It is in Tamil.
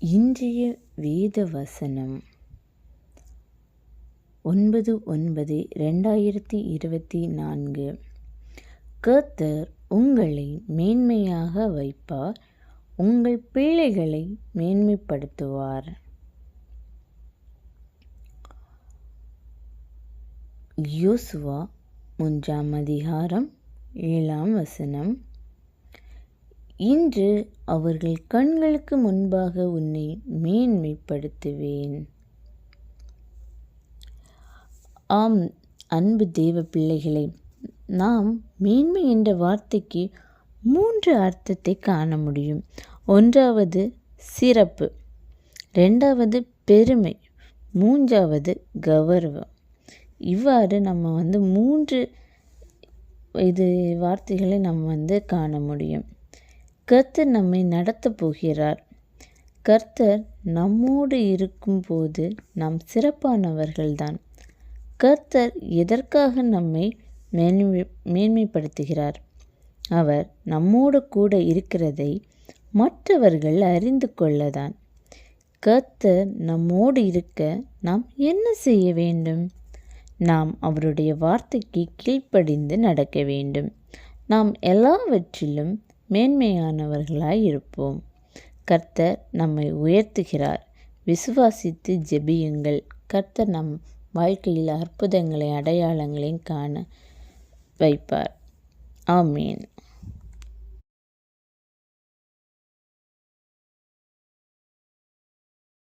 இன்றைய வேத வசனம் 9/9/2024. கர்த்தர் உங்களை மேன்மையாக வைப்பார், உங்கள் பிள்ளைகளை மேன்மைப்படுத்துவார். யோசுவா 3:7. இன்று அவர்கள் கண்களுக்கு முன்பாக உன்னை மேன்மைப்படுத்துவேன். ஆம், அன்பு தேவ பிள்ளைகளை, நாம் மேன்மை என்ற வார்த்தைக்கு 3 அர்த்தத்தை காண முடியும். 1வது சிறப்பு, 2வது பெருமை, 3வது கௌரவம். இவ்வாறு நம்ம 3 வார்த்தைகளை நம்ம காண முடியும். கர்த்தர் நம்மை நடத்தப் போகிறார். கர்த்தர் நம்மோடு இருக்கும்போது நாம் சிறப்பானவர்கள்தான். கர்த்தர் எதற்காக நம்மை மேன்மைப்படுத்துகிறார்? அவர் நம்மோடு கூட இருக்கிறதை மற்றவர்கள் அறிந்து கொள்ளதான். கர்த்தர் நம்மோடு இருக்க நாம் என்ன செய்ய வேண்டும்? நாம் அவருடைய வார்த்தைக்கு கீழ்ப்படிந்து நடக்க வேண்டும். நாம் எல்லாவற்றிலும் மேன்மையானவர்களாய் இருப்போம். கர்த்தர் நம்மை உயர்த்துகிறார். விசுவாசித்து ஜெபியுங்கள். கர்த்தர் நம் வாழ்க்கையில் அற்புதங்களை, அடையாளங்களையும் காண வைப்பார். ஆமீன்.